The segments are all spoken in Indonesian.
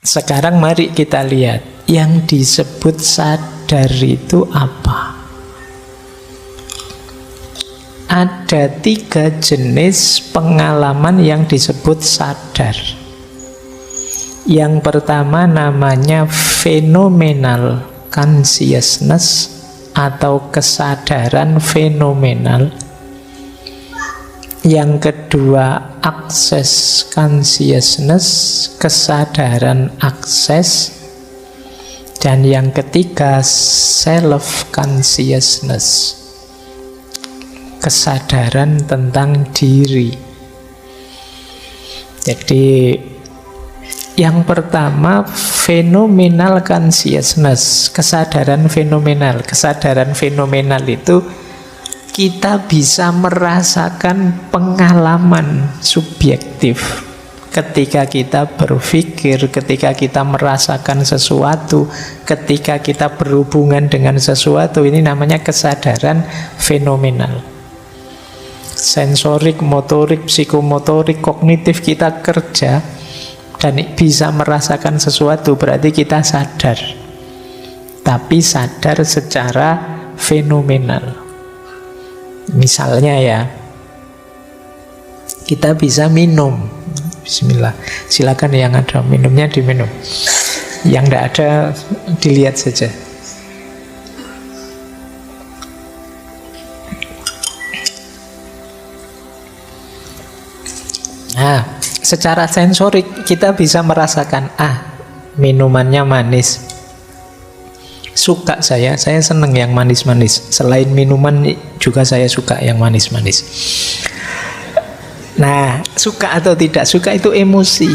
Sekarang mari kita lihat yang disebut sadar itu apa. Ada 3 jenis pengalaman yang disebut sadar. Yang pertama namanya phenomenal consciousness atau kesadaran fenomenal. Yang kedua access consciousness, kesadaran akses. Dan yang ketiga self consciousness, kesadaran tentang diri. Jadi yang pertama phenomenal consciousness, kesadaran fenomenal. Kesadaran fenomenal itu kita bisa merasakan pengalaman subjektif ketika kita berpikir, ketika kita merasakan sesuatu, ketika kita berhubungan dengan sesuatu. Ini namanya kesadaran fenomenal. Sensorik, motorik, psikomotorik, kognitif kita kerja dan bisa merasakan sesuatu, berarti kita sadar. Tapi sadar secara fenomenal. Misalnya ya, kita bisa minum. Bismillah. Silakan yang ada minumnya diminum. Yang tidak ada dilihat saja. Nah, secara sensorik kita bisa merasakan, minumannya manis. Suka saya senang yang manis-manis. Selain minuman juga saya suka yang manis-manis. Nah, suka atau tidak suka itu emosi.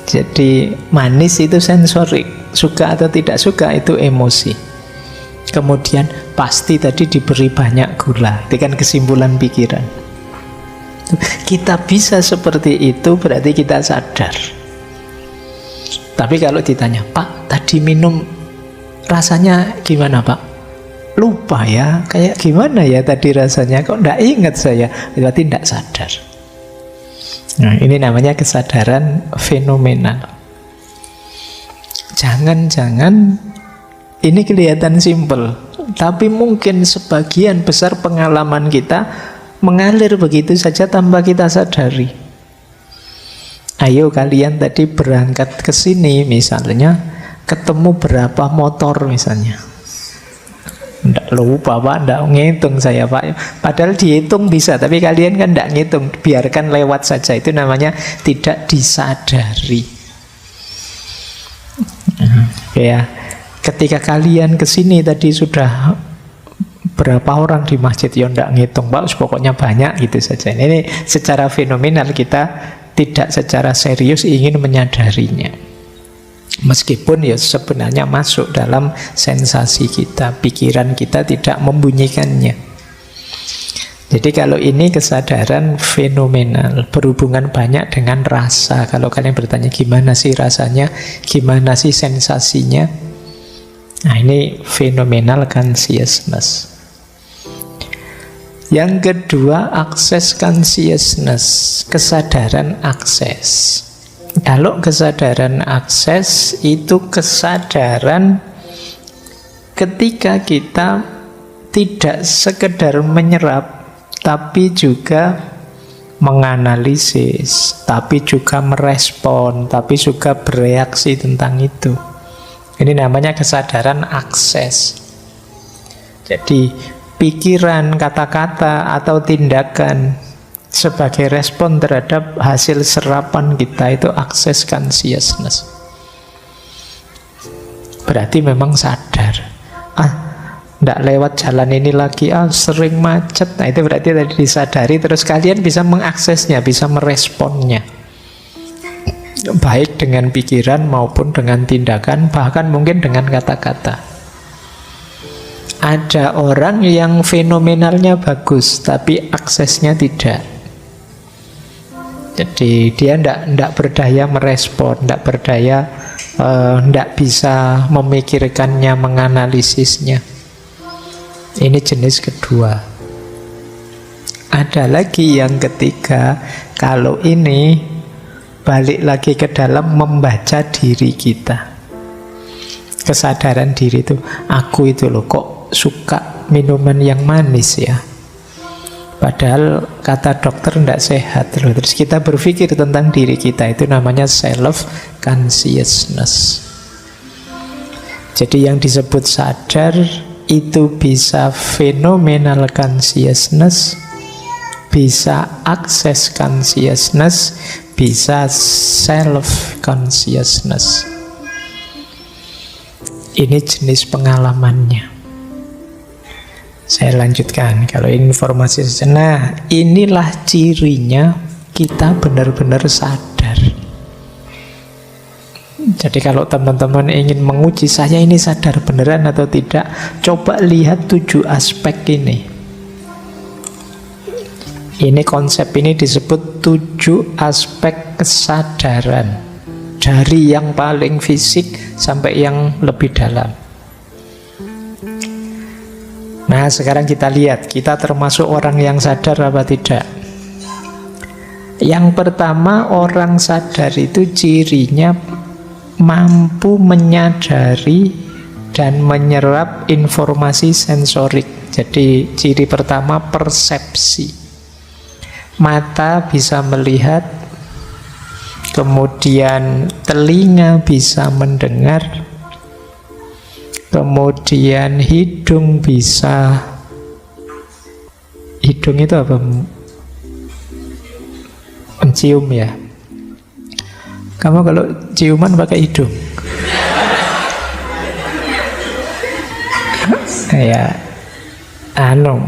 Jadi manis itu sensorik, suka atau tidak suka itu emosi. Kemudian pasti tadi diberi banyak gula, itu kan kesimpulan pikiran. Kita bisa seperti itu berarti kita sadar. Tapi kalau ditanya, Pak, tadi minum rasanya gimana, Pak? Lupa ya, kayak gimana ya tadi rasanya, kok enggak ingat saya, berarti enggak sadar. Nah, ini namanya kesadaran fenomenal. Jangan-jangan ini kelihatan simpel, tapi mungkin sebagian besar pengalaman kita mengalir begitu saja tanpa kita sadari. Ayo kalian tadi berangkat ke sini misalnya, ketemu berapa motor misalnya. Nggak lupa Pak, nggak ngitung saya Pak. Padahal dihitung bisa, tapi kalian kan nggak ngitung, biarkan lewat saja. Itu namanya tidak disadari. Ya, ketika kalian ke sini tadi sudah berapa orang di masjid, ya nggak ngitung Pak, pokoknya banyak gitu saja. Ini secara fenomenal, kita tidak secara serius ingin menyadarinya. Meskipun ya sebenarnya masuk dalam sensasi kita, pikiran kita tidak membunyikannya. Jadi kalau ini kesadaran fenomenal, berhubungan banyak dengan rasa. Kalau kalian bertanya gimana sih rasanya, gimana sih sensasinya, nah ini phenomenal consciousness. Yang kedua, access consciousness, kesadaran akses. Kalau kesadaran akses itu kesadaran ketika kita tidak sekedar menyerap, tapi juga menganalisis, tapi juga merespon, tapi juga bereaksi tentang itu. Ini namanya kesadaran akses. Jadi pikiran, kata-kata, atau tindakan sebagai respon terhadap hasil serapan kita itu access consciousness. Berarti memang sadar. Nggak lewat jalan ini lagi, sering macet. Nah itu berarti tadi disadari, terus kalian bisa mengaksesnya, bisa meresponnya. Baik dengan pikiran maupun dengan tindakan, bahkan mungkin dengan kata-kata. Ada orang yang fenomenalnya bagus, tapi aksesnya tidak. Jadi dia tidak berdaya merespon, tidak berdaya, tidak bisa memikirkannya, menganalisisnya. Ini jenis kedua. Ada lagi yang ketiga, kalau ini balik lagi ke dalam membaca diri kita. Kesadaran diri itu, aku itu loh kok suka minuman yang manis ya, padahal kata dokter tidak sehat loh. Terus kita berpikir tentang diri kita, itu namanya self consciousness. Jadi yang disebut sadar itu bisa phenomenal consciousness, bisa access consciousness, bisa self consciousness. Ini jenis pengalamannya. Saya lanjutkan. Kalau informasi, nah inilah cirinya kita benar-benar sadar. Jadi kalau teman-teman ingin menguji saya ini sadar beneran atau tidak, coba lihat 7 aspek ini. Ini konsep ini disebut 7 aspek kesadaran. Dari yang paling fisik sampai yang lebih dalam. Nah, sekarang kita lihat, kita termasuk orang yang sadar apa tidak. Yang pertama, orang sadar itu cirinya mampu menyadari dan menyerap informasi sensorik. Jadi ciri pertama persepsi. Mata bisa melihat, kemudian telinga bisa mendengar, kemudian hidung bisa, hidung itu apa? Mencium ya. Kamu kalau ciuman pakai hidung? Ya,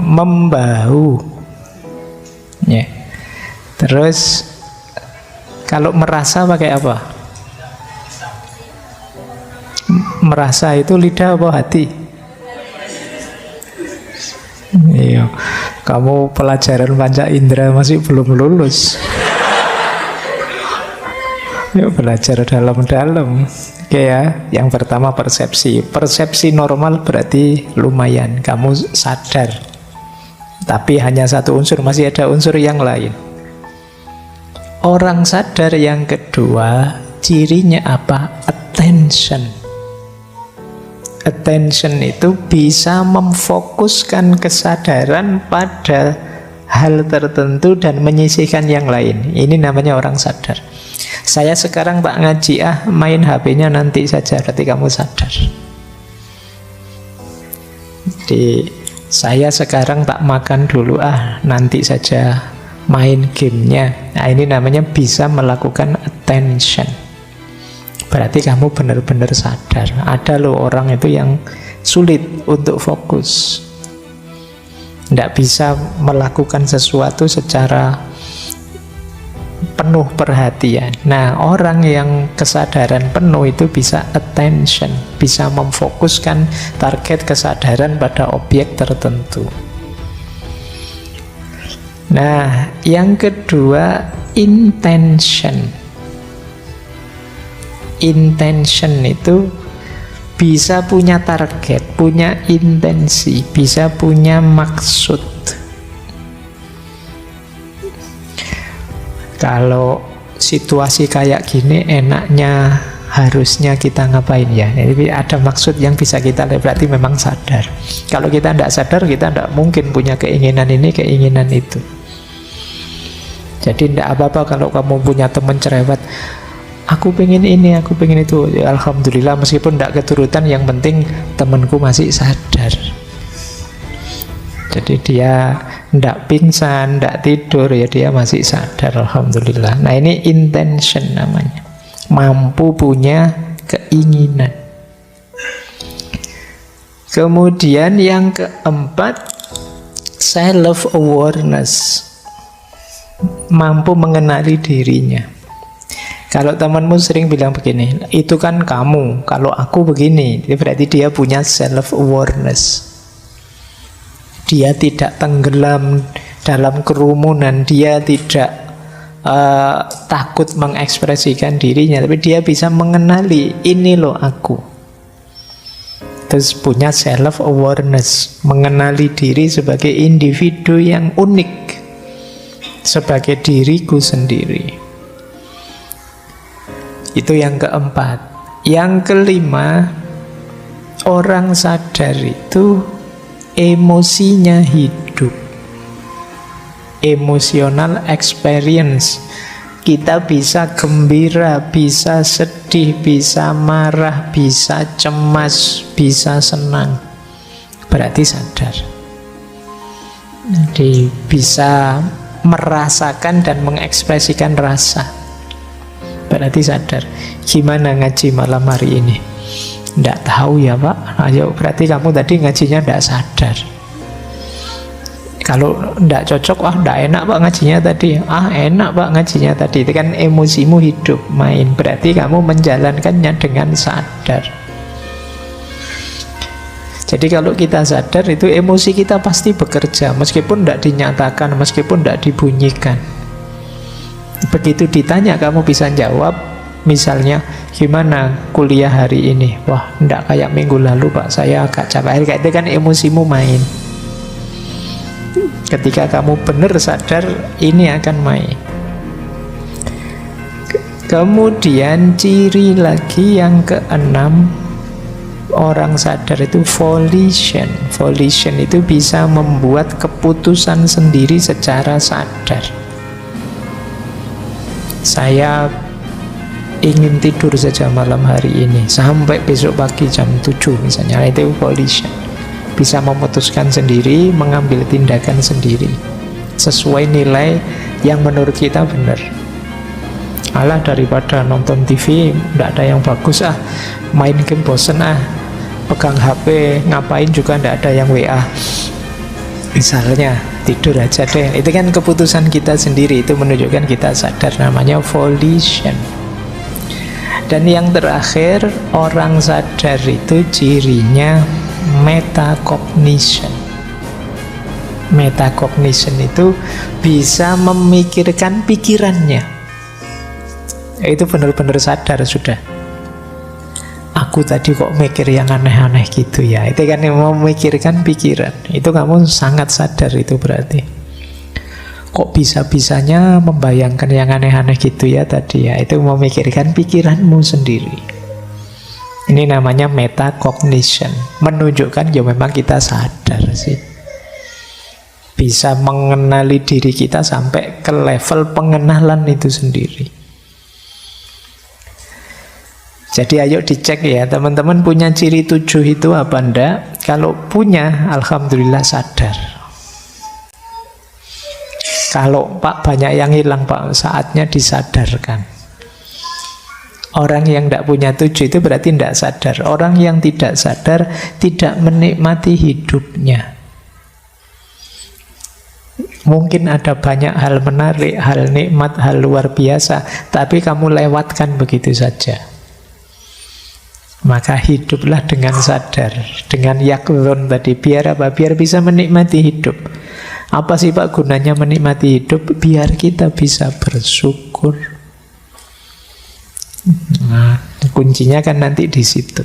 membau. Ya. Terus kalau merasa pakai apa? Merasa itu lidah apa hati? Iya, kamu pelajaran panca indera masih belum lulus. Yuk belajar dalam-dalam. Oke ya, yang pertama persepsi. Persepsi normal berarti lumayan, kamu sadar. Tapi hanya satu unsur, masih ada unsur yang lain. Orang sadar yang kedua, cirinya apa? Attention. Attention itu bisa memfokuskan kesadaran pada hal tertentu dan menyisihkan yang lain. Ini namanya orang sadar. Saya sekarang tak ngaji, main HP-nya nanti saja, berarti kamu sadar. Jadi saya sekarang tak makan dulu, nanti saja main gamenya. Nah, ini namanya bisa melakukan attention. Berarti kamu benar-benar sadar. Ada loh orang itu yang sulit untuk fokus, tidak bisa melakukan sesuatu secara penuh perhatian. Nah, orang yang kesadaran penuh itu bisa attention, bisa memfokuskan target kesadaran pada objek tertentu. Nah, yang kedua, intention. Intention itu bisa punya target, punya intensi, bisa punya maksud. Kalau situasi kayak gini enaknya harusnya kita ngapain ya? Jadi ada maksud yang bisa kita lihat, berarti memang sadar. Kalau kita tidak sadar, kita tidak mungkin punya keinginan ini, keinginan itu. Jadi tidak apa-apa kalau kamu punya teman cerewet, aku pengen ini, aku pengen itu, ya, alhamdulillah, meskipun tidak keturutan, yang penting temanku masih sadar. Jadi dia tidak pingsan, tidak tidur, ya dia masih sadar, alhamdulillah. Nah, ini intention namanya, mampu punya keinginan. Kemudian yang keempat, self awareness, mampu mengenali dirinya. Kalau temanmu sering bilang begini, itu kan kamu, kalau aku begini, berarti dia punya self awareness. Dia tidak tenggelam dalam kerumunan, dia tidak takut mengekspresikan dirinya, tapi dia bisa mengenali, ini loh aku. Terus punya self awareness, mengenali diri sebagai individu yang unik, sebagai diriku sendiri. Itu yang keempat. Yang kelima, orang sadar itu emosinya hidup. Emotional experience. Kita bisa gembira, bisa sedih, bisa marah, bisa cemas, bisa senang. Berarti sadar. Jadi bisa merasakan dan mengekspresikan rasa. Berarti sadar. Gimana ngaji malam hari ini? Nggak tahu ya Pak. Ayo, berarti kamu tadi ngajinya nggak sadar. Kalau nggak cocok, nggak enak Pak ngajinya tadi. Enak Pak ngajinya tadi. Itu kan emosimu hidup, main. Berarti kamu menjalankannya dengan sadar. Jadi kalau kita sadar, itu emosi kita pasti bekerja. Meskipun nggak dinyatakan, meskipun nggak dibunyikan. Begitu ditanya, kamu bisa jawab. Misalnya, gimana kuliah hari ini? Wah, nggak kayak minggu lalu Pak, saya agak capek. Kayak itu kan emosimu main. Ketika kamu benar sadar, ini akan main. Kemudian ciri lagi yang keenam, orang sadar itu volition. Volition itu bisa membuat keputusan sendiri secara sadar. Saya ingin tidur saja malam hari ini sampai besok pagi jam 7 misalnya. Itu volition. Bisa memutuskan sendiri, mengambil tindakan sendiri sesuai nilai yang menurut kita benar. Alah, daripada nonton TV tidak ada yang bagus, main game bosen, pegang HP ngapain juga tidak ada yang WA, misalnya tidur aja deh. Itu kan keputusan kita sendiri. Itu menunjukkan kita sadar, namanya volition. Dan yang terakhir, orang sadar itu cirinya metacognition. Metacognition itu bisa memikirkan pikirannya. Itu benar-benar sadar sudah. Aku tadi kok mikir yang aneh-aneh gitu ya. Itu kan yang memikirkan pikiran. Itu kamu sangat sadar itu berarti. Kok bisa-bisanya membayangkan yang aneh-aneh gitu ya tadi ya. Itu memikirkan pikiranmu sendiri. Ini namanya metacognition. Menunjukkan ya memang kita sadar sih. Bisa mengenali diri kita sampai ke level pengenalan itu sendiri. Jadi ayo dicek ya, teman-teman punya ciri 7 itu apa enggak? Kalau punya, alhamdulillah sadar. Kalau Pak banyak yang hilang Pak, saatnya disadarkan. Orang yang tidak punya 7 itu berarti tidak sadar. Orang yang tidak sadar tidak menikmati hidupnya. Mungkin ada banyak hal menarik, hal nikmat, hal luar biasa, tapi kamu lewatkan begitu saja. Maka hiduplah dengan sadar, dengan yaqzon tadi. Biar apa? Biar bisa menikmati hidup. Apa sih Pak gunanya menikmati hidup? Biar kita bisa bersyukur. Nah, kuncinya kan nanti di situ.